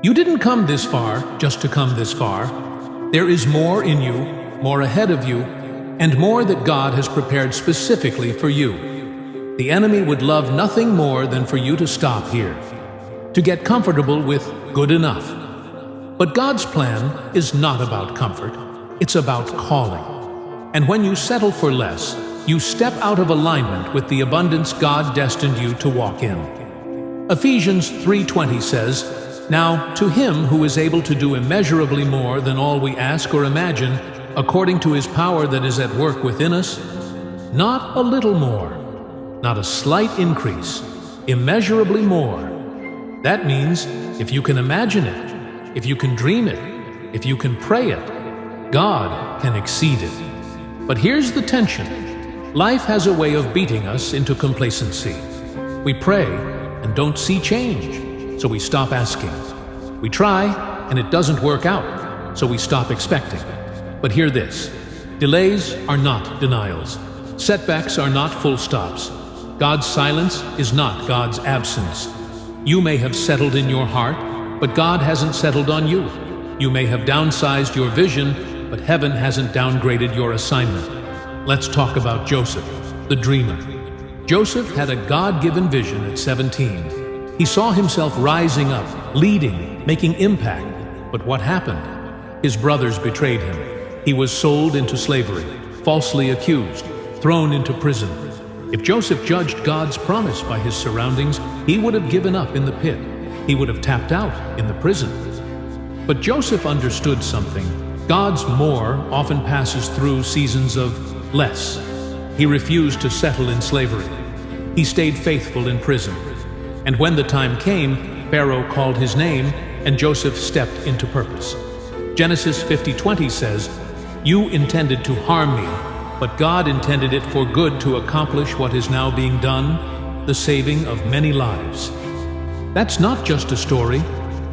You didn't come this far just to come this far. There is more in you, more ahead of you, and more that God has prepared specifically for you. The enemy would love nothing more than for you to stop here, to get comfortable with good enough. But God's plan is not about comfort, it's about calling. And when you settle for less, you step out of alignment with the abundance God destined you to walk in. Ephesians 3:20 says, "Now to him who is able to do immeasurably more than all we ask or imagine, according to his power that is at work within us, not a little more, not a slight increase, immeasurably more." That means if you can imagine it, if you can dream it, if you can pray it, God can exceed it. But here's the tension. Life has a way of beating us into complacency. We pray and don't see change, so we stop asking. We try and it doesn't work out, so we stop expecting. But hear this, delays are not denials. Setbacks are not full stops. God's silence is not God's absence. You may have settled in your heart, but God hasn't settled on you. You may have downsized your vision, but heaven hasn't downgraded your assignment. Let's talk about Joseph, the dreamer. Joseph had a God-given vision at 17. He saw himself rising up, leading, making impact. But what happened? His brothers betrayed him. He was sold into slavery, falsely accused, thrown into prison. If Joseph judged God's promise by his surroundings, he would have given up in the pit. He would have tapped out in the prison. But Joseph understood something. God's more often passes through seasons of less. He refused to settle in slavery. He stayed faithful in prison. And when the time came, Pharaoh called his name, and Joseph stepped into purpose. Genesis 50:20 says, "You intended to harm me, but God intended it for good to accomplish what is now being done, the saving of many lives." That's not just a story,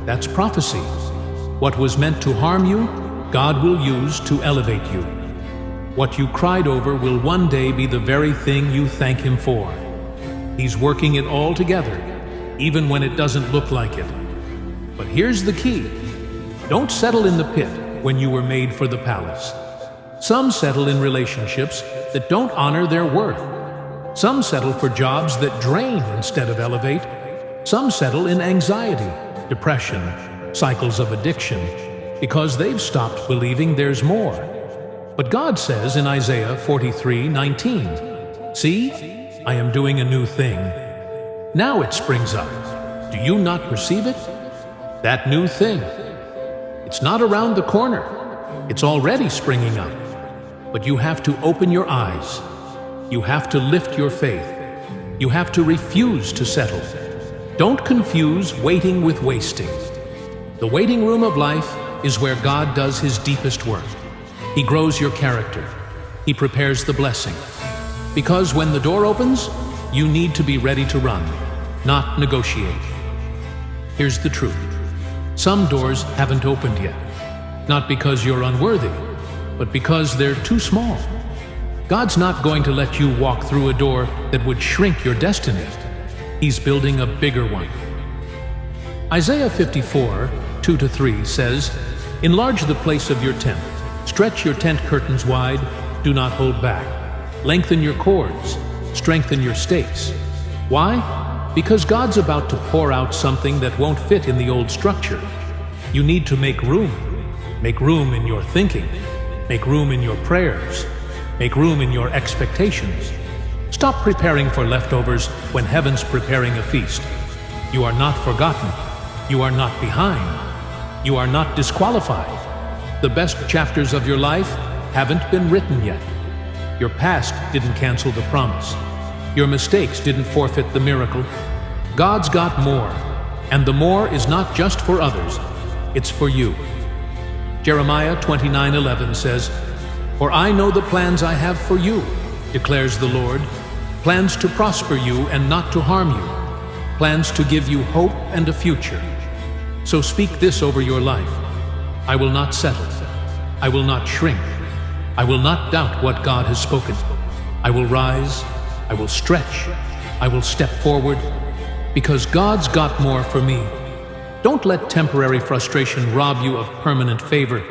that's prophecy. What was meant to harm you, God will use to elevate you. What you cried over will one day be the very thing you thank Him for. He's working it all together, even when it doesn't look like it. But here's the key. Don't settle in the pit when you were made for the palace. Some settle in relationships that don't honor their worth. Some settle for jobs that drain instead of elevate. Some settle in anxiety, depression, cycles of addiction, because they've stopped believing there's more. But God says in Isaiah 43:19, "See, I am doing a new thing. Now it springs up. Do you not perceive it? That new thing. It's not around the corner. It's already springing up. But you have to open your eyes. You have to lift your faith. You have to refuse to settle. Don't confuse waiting with wasting. The waiting room of life is where God does His deepest work. He grows your character. He prepares the blessing. Because when the door opens, you need to be ready to run, not negotiate. Here's the truth. Some doors haven't opened yet, not because you're unworthy, but because they're too small. God's not going to let you walk through a door that would shrink your destiny. He's building a bigger one. Isaiah 54:2-3 says, "Enlarge the place of your tent. Stretch your tent curtains wide. Do not hold back. Lengthen your cords. Strengthen your stakes." Why? Because God's about to pour out something that won't fit in the old structure. You need to make room. Make room in your thinking. Make room in your prayers. Make room in your expectations. Stop preparing for leftovers when heaven's preparing a feast. You are not forgotten. You are not behind. You are not disqualified. The best chapters of your life haven't been written yet. Your past didn't cancel the promise. Your mistakes didn't forfeit the miracle. God's got more, and the more is not just for others, it's for you. Jeremiah 29:11 says, "For I know the plans I have for you, declares the Lord, plans to prosper you and not to harm you, plans to give you hope and a future." So speak this over your life. I will not settle. I will not shrink. I will not doubt what God has spoken. I will rise. I will stretch. I will step forward, because God's got more for me. Don't let temporary frustration rob you of permanent favor.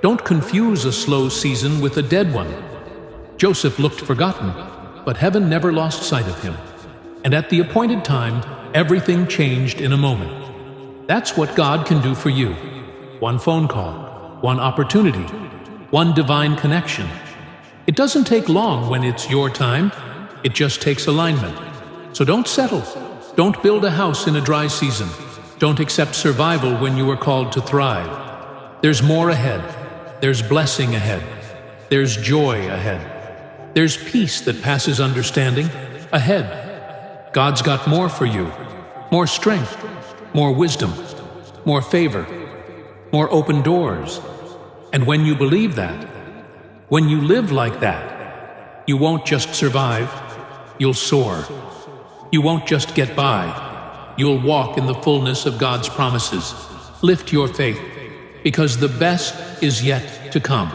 Don't confuse a slow season with a dead one. Joseph looked forgotten, but heaven never lost sight of him. And at the appointed time, everything changed in a moment. That's what God can do for you. One phone call, one opportunity, one divine connection. It doesn't take long when it's your time. It just takes alignment. So don't settle. Don't build a house in a dry season. Don't accept survival when you are called to thrive. There's more ahead. There's blessing ahead. There's joy ahead. There's peace that passes understanding ahead. God's got more for you. More strength, more wisdom, more favor, more open doors. And when you believe that, when you live like that, you won't just survive, you'll soar. You won't just get by, you'll walk in the fullness of God's promises. Lift your faith, because the best is yet to come.